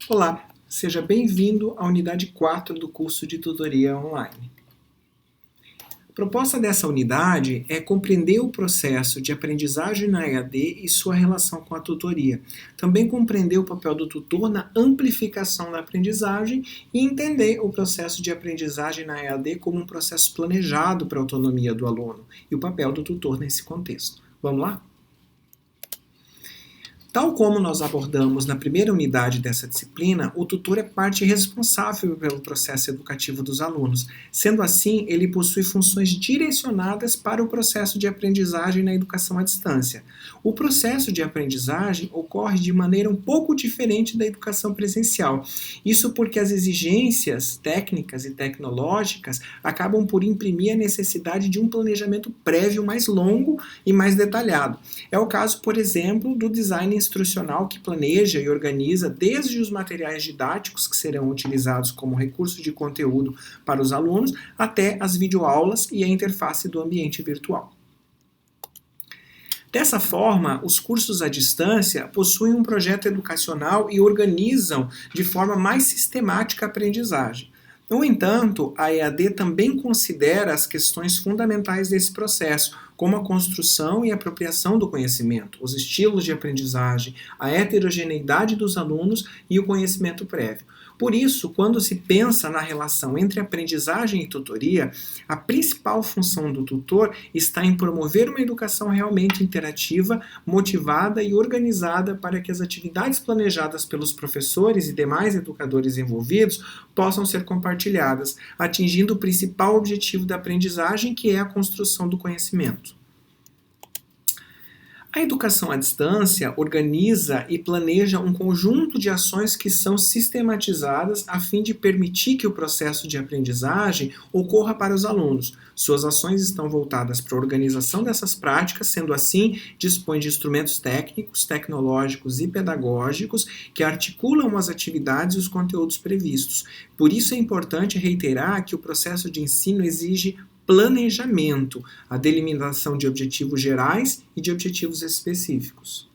Olá, seja bem-vindo à unidade 4 do curso de tutoria online. A proposta dessa unidade é compreender o processo de aprendizagem na EAD e sua relação com a tutoria. Também compreender o papel do tutor na amplificação da aprendizagem e entender o processo de aprendizagem na EAD como um processo planejado para a autonomia do aluno e o papel do tutor nesse contexto. Vamos lá? Tal como nós abordamos na primeira unidade dessa disciplina, o tutor é parte responsável pelo processo educativo dos alunos. Sendo assim, ele possui funções direcionadas para o processo de aprendizagem na educação à distância. O processo de aprendizagem ocorre de maneira um pouco diferente da educação presencial. Isso porque as exigências técnicas e tecnológicas acabam por imprimir a necessidade de um planejamento prévio mais longo e mais detalhado. É o caso, por exemplo, do design instrucional que planeja e organiza desde os materiais didáticos que serão utilizados como recurso de conteúdo para os alunos até as videoaulas e a interface do ambiente virtual. Dessa forma, os cursos à distância possuem um projeto educacional e organizam de forma mais sistemática a aprendizagem. No entanto, a EAD também considera as questões fundamentais desse processo, como a construção e apropriação do conhecimento, os estilos de aprendizagem, a heterogeneidade dos alunos e o conhecimento prévio. Por isso, quando se pensa na relação entre aprendizagem e tutoria, a principal função do tutor está em promover uma educação realmente interativa, motivada e organizada para que as atividades planejadas pelos professores e demais educadores envolvidos possam ser compartilhadas, atingindo o principal objetivo da aprendizagem, que é a construção do conhecimento. A educação à distância organiza e planeja um conjunto de ações que são sistematizadas a fim de permitir que o processo de aprendizagem ocorra para os alunos. Suas ações estão voltadas para a organização dessas práticas, sendo assim, dispõe de instrumentos técnicos, tecnológicos e pedagógicos que articulam as atividades e os conteúdos previstos. Por isso é importante reiterar que o processo de ensino exige planejamento, a delimitação de objetivos gerais e de objetivos específicos.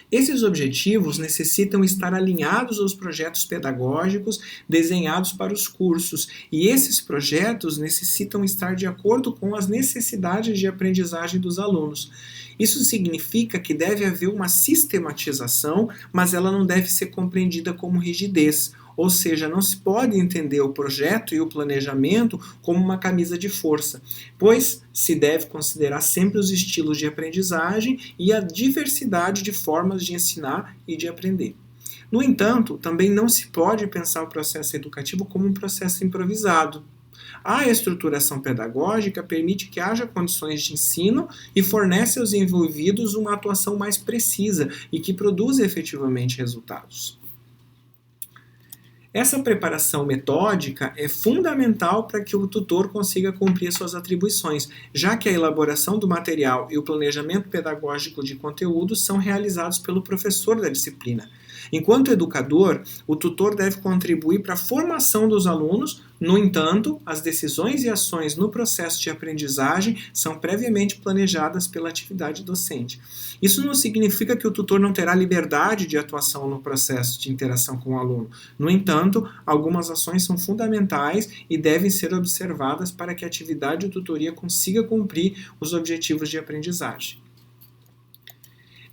Esses objetivos necessitam estar alinhados aos projetos pedagógicos desenhados para os cursos, e esses projetos necessitam estar de acordo com as necessidades de aprendizagem dos alunos. Isso significa que deve haver uma sistematização, mas ela não deve ser compreendida como rigidez. Ou seja, não se pode entender o projeto e o planejamento como uma camisa de força, pois se deve considerar sempre os estilos de aprendizagem e a diversidade de formas de ensinar e de aprender. No entanto, também não se pode pensar o processo educativo como um processo improvisado. A estruturação pedagógica permite que haja condições de ensino e fornece aos envolvidos uma atuação mais precisa e que produza efetivamente resultados. Essa preparação metódica é fundamental para que o tutor consiga cumprir suas atribuições, já que a elaboração do material e o planejamento pedagógico de conteúdo são realizados pelo professor da disciplina. Enquanto educador, o tutor deve contribuir para a formação dos alunos. No entanto, as decisões e ações no processo de aprendizagem são previamente planejadas pela atividade docente. Isso não significa que o tutor não terá liberdade de atuação no processo de interação com o aluno. No entanto, algumas ações são fundamentais e devem ser observadas para que a atividade de tutoria consiga cumprir os objetivos de aprendizagem.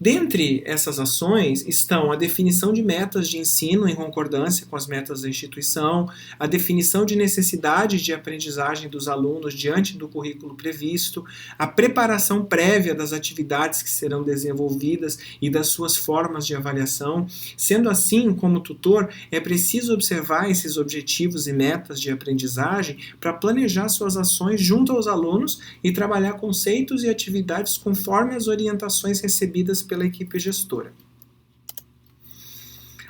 Dentre essas ações estão a definição de metas de ensino em concordância com as metas da instituição, a definição de necessidades de aprendizagem dos alunos diante do currículo previsto, a preparação prévia das atividades que serão desenvolvidas e das suas formas de avaliação. Sendo assim, como tutor, é preciso observar esses objetivos e metas de aprendizagem para planejar suas ações junto aos alunos e trabalhar conceitos e atividades conforme as orientações recebidas pela equipe gestora.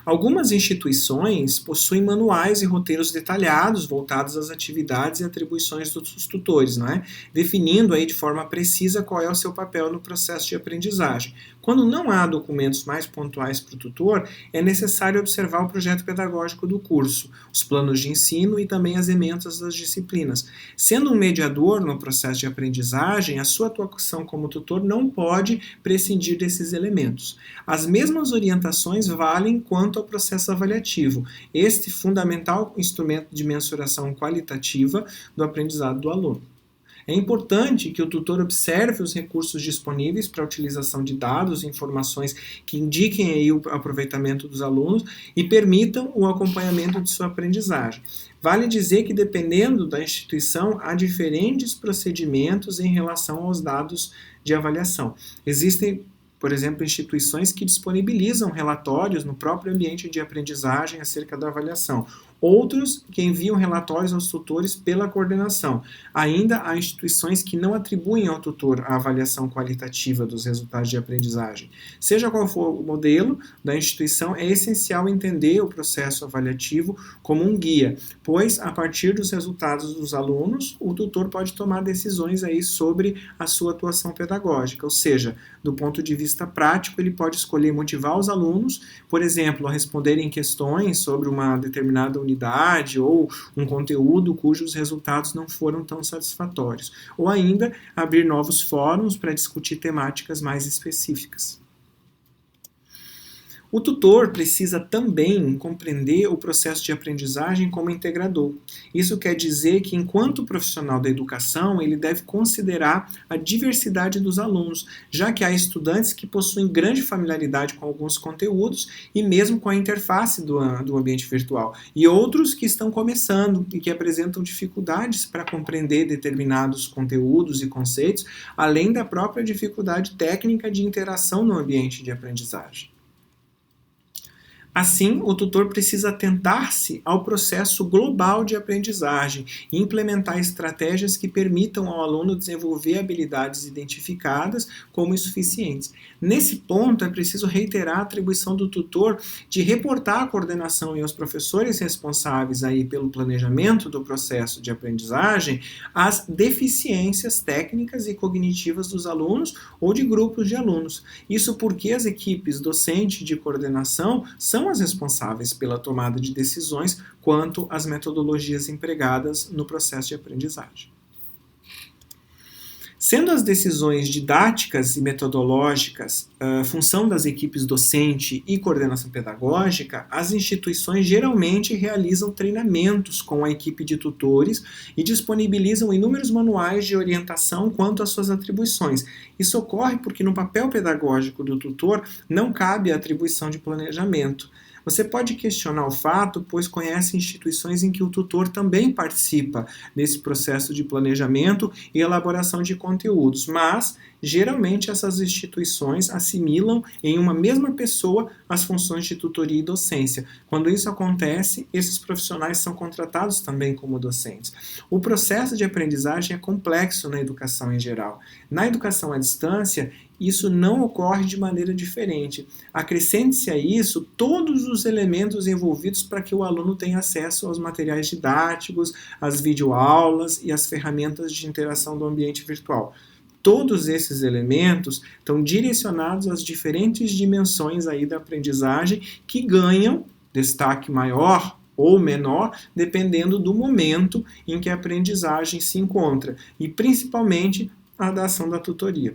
Algumas instituições possuem manuais e roteiros detalhados voltados às atividades e atribuições dos tutores, definindo aí de forma precisa qual é o seu papel no processo de aprendizagem. Quando não há documentos mais pontuais para o tutor, é necessário observar o projeto pedagógico do curso, os planos de ensino e também as ementas das disciplinas. Sendo um mediador no processo de aprendizagem, a sua atuação como tutor não pode prescindir desses elementos. As mesmas orientações valem quanto ao processo avaliativo, este fundamental instrumento de mensuração qualitativa do aprendizado do aluno. É importante que o tutor observe os recursos disponíveis para a utilização de dados e informações que indiquem aí o aproveitamento dos alunos e permitam o acompanhamento de sua aprendizagem. Vale dizer que, dependendo da instituição, há diferentes procedimentos em relação aos dados de avaliação. Existem, por exemplo, instituições que disponibilizam relatórios no próprio ambiente de aprendizagem acerca da avaliação. Outros que enviam relatórios aos tutores pela coordenação. Ainda há instituições que não atribuem ao tutor a avaliação qualitativa dos resultados de aprendizagem. Seja qual for o modelo da instituição, é essencial entender o processo avaliativo como um guia, pois, a partir dos resultados dos alunos, o tutor pode tomar decisões aí sobre a sua atuação pedagógica, ou seja, do ponto de vista prático, ele pode escolher motivar os alunos, por exemplo, a responderem questões sobre uma determinada unidade ou um conteúdo cujos resultados não foram tão satisfatórios, ou ainda abrir novos fóruns para discutir temáticas mais específicas. O tutor precisa também compreender o processo de aprendizagem como integrador. Isso quer dizer que, enquanto profissional da educação, ele deve considerar a diversidade dos alunos, já que há estudantes que possuem grande familiaridade com alguns conteúdos e mesmo com a interface do ambiente virtual, e outros que estão começando e que apresentam dificuldades para compreender determinados conteúdos e conceitos, além da própria dificuldade técnica de interação no ambiente de aprendizagem. Assim, o tutor precisa atentar-se ao processo global de aprendizagem e implementar estratégias que permitam ao aluno desenvolver habilidades identificadas como insuficientes. Nesse ponto, é preciso reiterar a atribuição do tutor de reportar à coordenação e aos professores responsáveis aí pelo planejamento do processo de aprendizagem as deficiências técnicas e cognitivas dos alunos ou de grupos de alunos. Isso porque as equipes docente e de coordenação são as responsáveis pela tomada de decisões quanto às metodologias empregadas no processo de aprendizagem. Sendo as decisões didáticas e metodológicas função das equipes docente e coordenação pedagógica, as instituições geralmente realizam treinamentos com a equipe de tutores e disponibilizam inúmeros manuais de orientação quanto às suas atribuições. Isso ocorre porque no papel pedagógico do tutor não cabe a atribuição de planejamento. Você pode questionar o fato, pois conhece instituições em que o tutor também participa desse processo de planejamento e elaboração de conteúdos, mas geralmente essas instituições assimilam em uma mesma pessoa as funções de tutoria e docência. Quando isso acontece, esses profissionais são contratados também como docentes. O processo de aprendizagem é complexo na educação em geral. Na educação à distância, isso não ocorre de maneira diferente. Acrescente-se a isso todos os elementos envolvidos para que o aluno tenha acesso aos materiais didáticos, às videoaulas e às ferramentas de interação do ambiente virtual. Todos esses elementos estão direcionados às diferentes dimensões aí da aprendizagem que ganham destaque maior ou menor, dependendo do momento em que a aprendizagem se encontra, e principalmente a da ação da tutoria.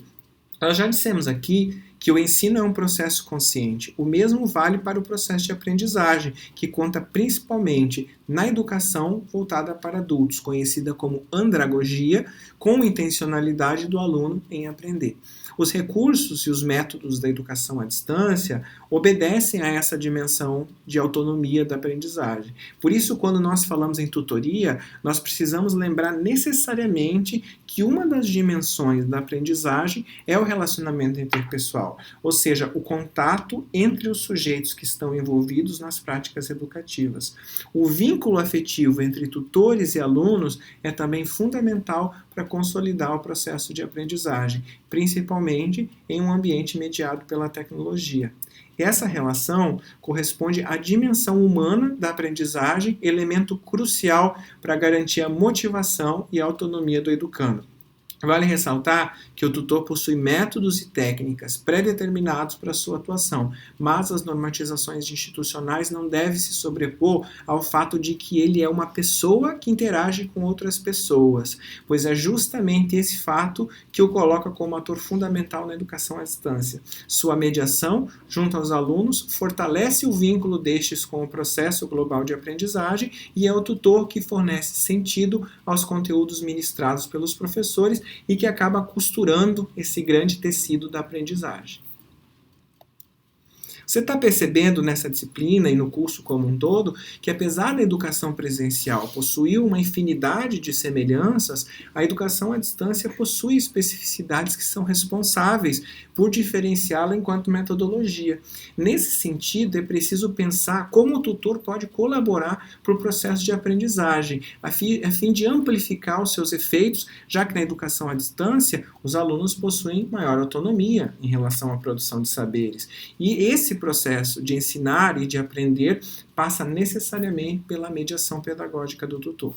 Nós já dissemos aqui que o ensino é um processo consciente. O mesmo vale para o processo de aprendizagem, que conta principalmente na educação voltada para adultos, conhecida como andragogia, com intencionalidade do aluno em aprender. Os recursos e os métodos da educação à distância obedecem a essa dimensão de autonomia da aprendizagem. Por isso, quando nós falamos em tutoria, nós precisamos lembrar necessariamente que uma das dimensões da aprendizagem é o relacionamento interpessoal, ou seja, o contato entre os sujeitos que estão envolvidos nas práticas educativas. O vínculo afetivo entre tutores e alunos é também fundamental para consolidar o processo de aprendizagem, principalmente em um ambiente mediado pela tecnologia. Essa relação corresponde à dimensão humana da aprendizagem, elemento crucial para garantir a motivação e a autonomia do educando. Vale ressaltar que o tutor possui métodos e técnicas pré-determinados para sua atuação, mas as normatizações institucionais não devem se sobrepor ao fato de que ele é uma pessoa que interage com outras pessoas, pois é justamente esse fato que o coloca como ator fundamental na educação à distância. Sua mediação, junto aos alunos, fortalece o vínculo destes com o processo global de aprendizagem e é o tutor que fornece sentido aos conteúdos ministrados pelos professores e que acaba costurando esse grande tecido da aprendizagem. Você está percebendo nessa disciplina e no curso como um todo que, apesar da educação presencial possuir uma infinidade de semelhanças, a educação à distância possui especificidades que são responsáveis por diferenciá-la enquanto metodologia. Nesse sentido, é preciso pensar como o tutor pode colaborar para o processo de aprendizagem, a fim de amplificar os seus efeitos, já que na educação à distância os alunos possuem maior autonomia em relação à produção de saberes. E esse processo de ensinar e de aprender passa necessariamente pela mediação pedagógica do tutor.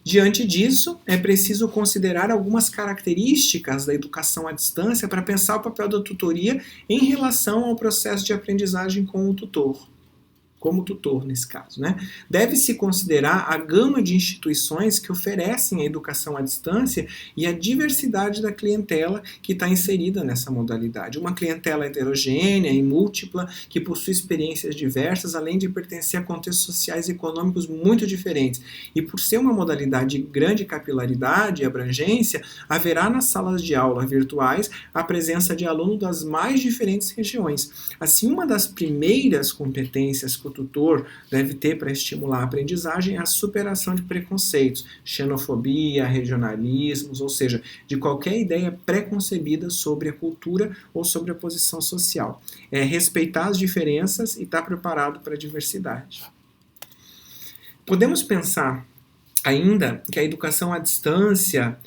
Diante disso, é preciso considerar algumas características da educação à distância para pensar o papel da tutoria em relação ao processo de aprendizagem com o tutor. Como tutor, nesse caso, né? Deve-se considerar a gama de instituições que oferecem a educação à distância e a diversidade da clientela que está inserida nessa modalidade. Uma clientela heterogênea e múltipla, que possui experiências diversas, além de pertencer a contextos sociais e econômicos muito diferentes. E por ser uma modalidade de grande capilaridade e abrangência, haverá nas salas de aula virtuais a presença de alunos das mais diferentes regiões. Assim, uma das primeiras competências que o tutor deve ter para estimular a aprendizagem é a superação de preconceitos, xenofobia, regionalismos, ou seja, de qualquer ideia preconcebida sobre a cultura ou sobre a posição social. É respeitar as diferenças e estar preparado para a diversidade. Podemos pensar ainda que a educação à distância,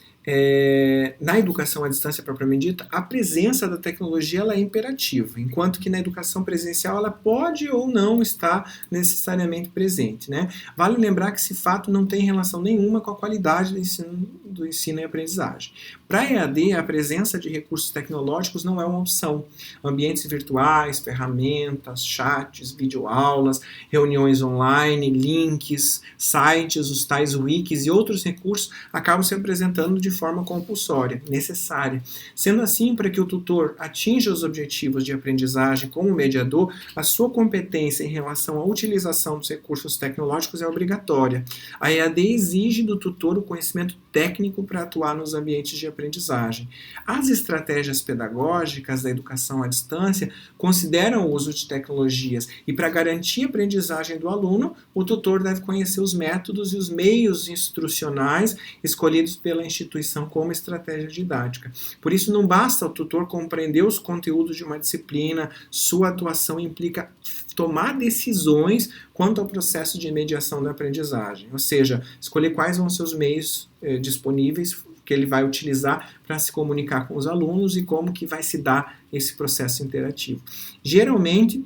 na educação à distância propriamente dita, a presença da tecnologia ela é imperativa, enquanto que na educação presencial ela pode ou não estar necessariamente presente, né? Vale lembrar que esse fato não tem relação nenhuma com a qualidade do ensino e aprendizagem. Para a EAD, a presença de recursos tecnológicos não é uma opção. Ambientes virtuais, ferramentas, chats, videoaulas, reuniões online, links, sites, os tais wikis e outros recursos acabam se apresentando de forma compulsória, necessária. Sendo assim, para que o tutor atinja os objetivos de aprendizagem como mediador, a sua competência em relação à utilização dos recursos tecnológicos é obrigatória. A EAD exige do tutor o conhecimento técnico para atuar nos ambientes de aprendizagem. As estratégias pedagógicas da educação à distância consideram o uso de tecnologias e, para garantir a aprendizagem do aluno, o tutor deve conhecer os métodos e os meios instrucionais escolhidos pela instituição como estratégia didática. Por isso, não basta o tutor compreender os conteúdos de uma disciplina, sua atuação implica tomar decisões quanto ao processo de mediação da aprendizagem, ou seja, escolher quais vão ser os meios disponíveis que ele vai utilizar para se comunicar com os alunos e como que vai se dar esse processo interativo. Geralmente,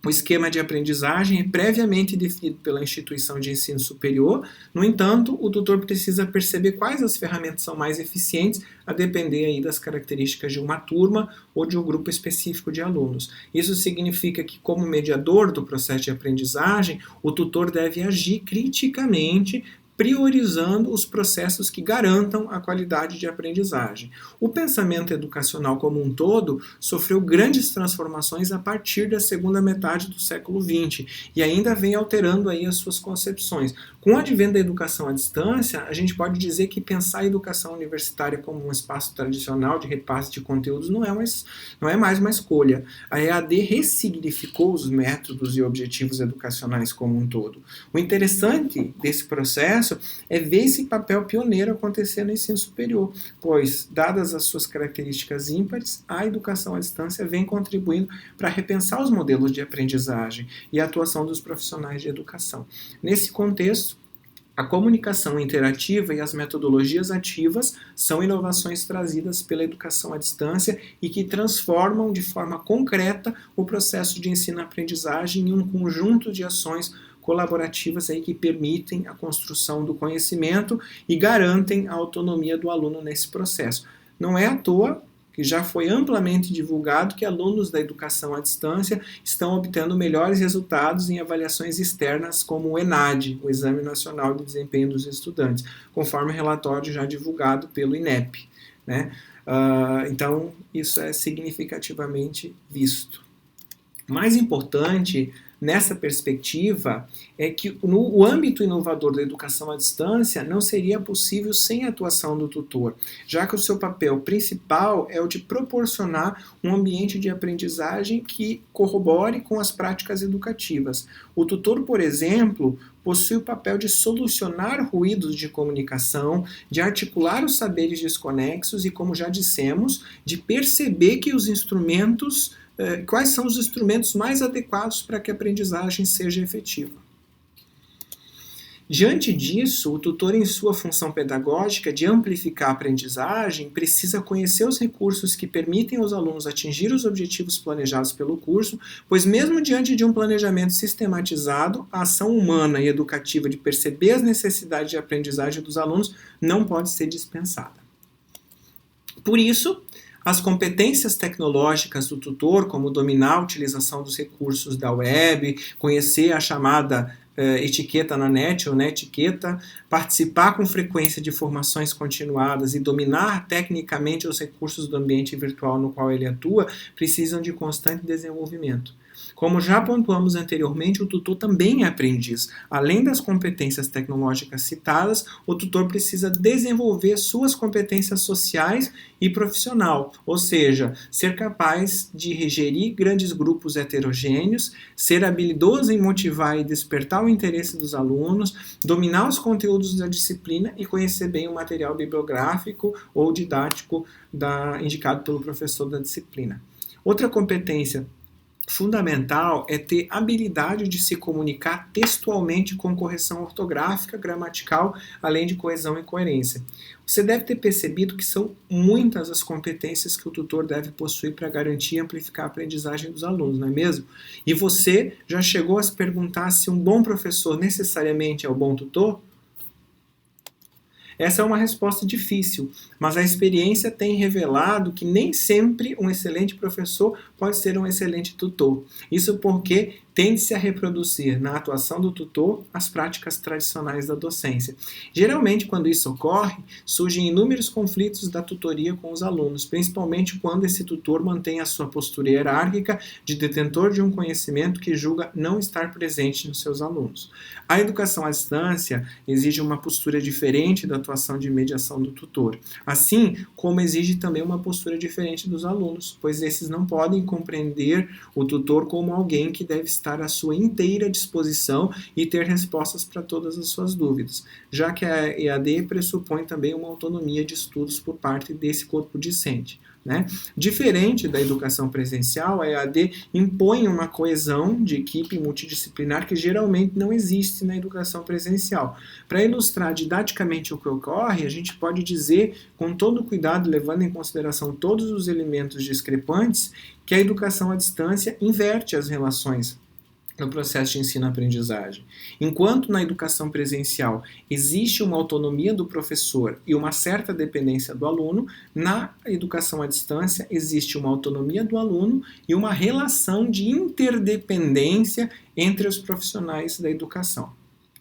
o esquema de aprendizagem é previamente definido pela instituição de ensino superior. No entanto, o tutor precisa perceber quais as ferramentas são mais eficientes a depender aí das características de uma turma ou de um grupo específico de alunos. Isso significa que, como mediador do processo de aprendizagem, o tutor deve agir criticamente, priorizando os processos que garantam a qualidade de aprendizagem. O pensamento educacional como um todo sofreu grandes transformações a partir da segunda metade do século XX e ainda vem alterando aí as suas concepções. Com o advento da educação à distância, a gente pode dizer que pensar a educação universitária como um espaço tradicional de repasse de conteúdos não é mais uma escolha. A EAD ressignificou os métodos e objetivos educacionais como um todo. O interessante desse processo é ver esse papel pioneiro acontecer no ensino superior, pois, dadas as suas características ímpares, a educação à distância vem contribuindo para repensar os modelos de aprendizagem e a atuação dos profissionais de educação. Nesse contexto, a comunicação interativa e as metodologias ativas são inovações trazidas pela educação à distância e que transformam de forma concreta o processo de ensino-aprendizagem em um conjunto de ações colaborativas aí que permitem a construção do conhecimento e garantem a autonomia do aluno nesse processo. Não é à toa que já foi amplamente divulgado que alunos da educação à distância estão obtendo melhores resultados em avaliações externas como o ENAD, o Exame Nacional de Desempenho dos Estudantes, conforme o relatório já divulgado pelo INEP, né? Então, isso é significativamente visto. Mais importante nessa perspectiva é que o âmbito inovador da educação à distância não seria possível sem a atuação do tutor, já que o seu papel principal é o de proporcionar um ambiente de aprendizagem que corrobore com as práticas educativas. O tutor, por exemplo, possui o papel de solucionar ruídos de comunicação, de articular os saberes desconexos e, como já dissemos, de perceber que os instrumentos quais são os instrumentos mais adequados para que a aprendizagem seja efetiva. Diante disso, o tutor, em sua função pedagógica de amplificar a aprendizagem, precisa conhecer os recursos que permitem aos alunos atingir os objetivos planejados pelo curso, pois mesmo diante de um planejamento sistematizado, a ação humana e educativa de perceber as necessidades de aprendizagem dos alunos não pode ser dispensada. Por isso, as competências tecnológicas do tutor, como dominar a utilização dos recursos da web, conhecer a chamada etiqueta na net ou netiqueta, participar com frequência de formações continuadas e dominar tecnicamente os recursos do ambiente virtual no qual ele atua, precisam de constante desenvolvimento. Como já pontuamos anteriormente, o tutor também é aprendiz. Além das competências tecnológicas citadas, o tutor precisa desenvolver suas competências sociais e profissional, ou seja, ser capaz de gerir grandes grupos heterogêneos, ser habilidoso em motivar e despertar o interesse dos alunos, dominar os conteúdos da disciplina e conhecer bem o material bibliográfico ou didático indicado pelo professor da disciplina. Outra competência fundamental é ter habilidade de se comunicar textualmente com correção ortográfica, gramatical, além de coesão e coerência. Você deve ter percebido que são muitas as competências que o tutor deve possuir para garantir e amplificar a aprendizagem dos alunos, não é mesmo? E você já chegou a se perguntar se um bom professor necessariamente é um bom tutor? Essa é uma resposta difícil, mas a experiência tem revelado que nem sempre um excelente professor pode ser um excelente tutor. Isso porque tende-se a reproduzir na atuação do tutor as práticas tradicionais da docência. Geralmente, quando isso ocorre, surgem inúmeros conflitos da tutoria com os alunos, principalmente quando esse tutor mantém a sua postura hierárquica de detentor de um conhecimento que julga não estar presente nos seus alunos. A educação à distância exige uma postura diferente da atuação de mediação do tutor, assim como exige também uma postura diferente dos alunos, pois esses não podem compreender o tutor como alguém que deve estar à sua inteira disposição e ter respostas para todas as suas dúvidas, já que a EAD pressupõe também uma autonomia de estudos por parte desse corpo discente. Né? Diferente da educação presencial, a EAD impõe uma coesão de equipe multidisciplinar que geralmente não existe na educação presencial. Para ilustrar didaticamente o que ocorre, a gente pode dizer, com todo cuidado, levando em consideração todos os elementos discrepantes, que a educação à distância inverte as relações no processo de ensino-aprendizagem. Enquanto na educação presencial existe uma autonomia do professor e uma certa dependência do aluno, na educação à distância existe uma autonomia do aluno e uma relação de interdependência entre os profissionais da educação,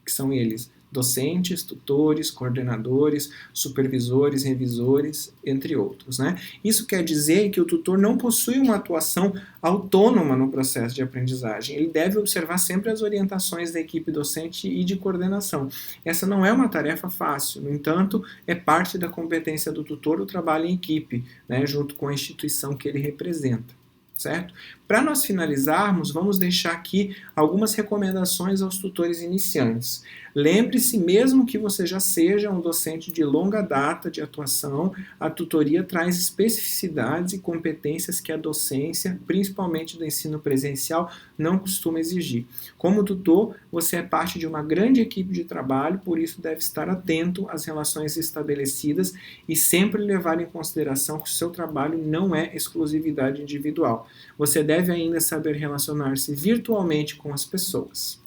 que são eles docentes, tutores, coordenadores, supervisores, revisores, entre outros. Né? Isso quer dizer que o tutor não possui uma atuação autônoma no processo de aprendizagem. Ele deve observar sempre as orientações da equipe docente e de coordenação. Essa não é uma tarefa fácil, no entanto, é parte da competência do tutor o trabalho em equipe, né, junto com a instituição que ele representa. Certo? Para nós finalizarmos, vamos deixar aqui algumas recomendações aos tutores iniciantes. Lembre-se, mesmo que você já seja um docente de longa data de atuação, a tutoria traz especificidades e competências que a docência, principalmente do ensino presencial, não costuma exigir. Como tutor, você é parte de uma grande equipe de trabalho, por isso deve estar atento às relações estabelecidas e sempre levar em consideração que o seu trabalho não é exclusividade individual. Você deve ainda saber relacionar-se virtualmente com as pessoas.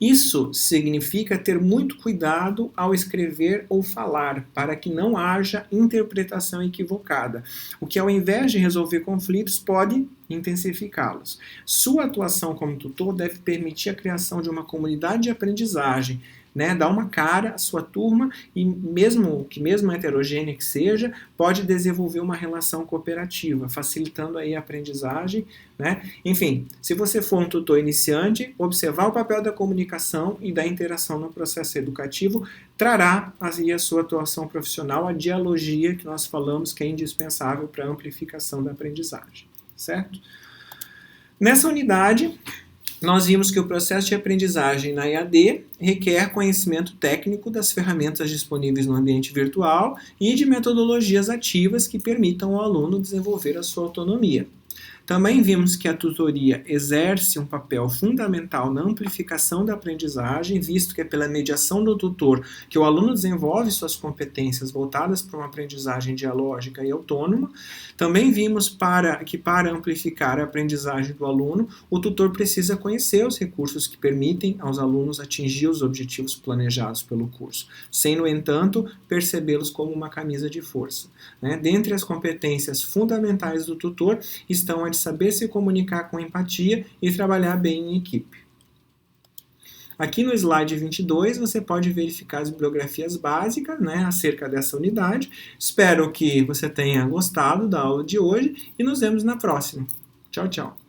Isso significa ter muito cuidado ao escrever ou falar, para que não haja interpretação equivocada, o que ao invés de resolver conflitos pode intensificá-los. Sua atuação como tutor deve permitir a criação de uma comunidade de aprendizagem, né, dar uma cara à sua turma e mesmo heterogênea que seja, pode desenvolver uma relação cooperativa, facilitando aí a aprendizagem, né? Enfim, se você for um tutor iniciante, observar o papel da comunicação e da interação no processo educativo trará aí a sua atuação profissional, a dialogia que nós falamos que é indispensável para a amplificação da aprendizagem, certo? Nessa unidade, nós vimos que o processo de aprendizagem na EAD requer conhecimento técnico das ferramentas disponíveis no ambiente virtual e de metodologias ativas que permitam ao aluno desenvolver a sua autonomia. Também vimos que a tutoria exerce um papel fundamental na amplificação da aprendizagem, visto que é pela mediação do tutor que o aluno desenvolve suas competências voltadas para uma aprendizagem dialógica e autônoma. Também vimos que para amplificar a aprendizagem do aluno, o tutor precisa conhecer os recursos que permitem aos alunos atingir os objetivos planejados pelo curso, sem, no entanto, percebê-los como uma camisa de força, né? Dentre as competências fundamentais do tutor estão a de saber se comunicar com empatia e trabalhar bem em equipe. Aqui no slide 22 você pode verificar as bibliografias básicas, né, acerca dessa unidade. Espero que você tenha gostado da aula de hoje e nos vemos na próxima. Tchau, tchau.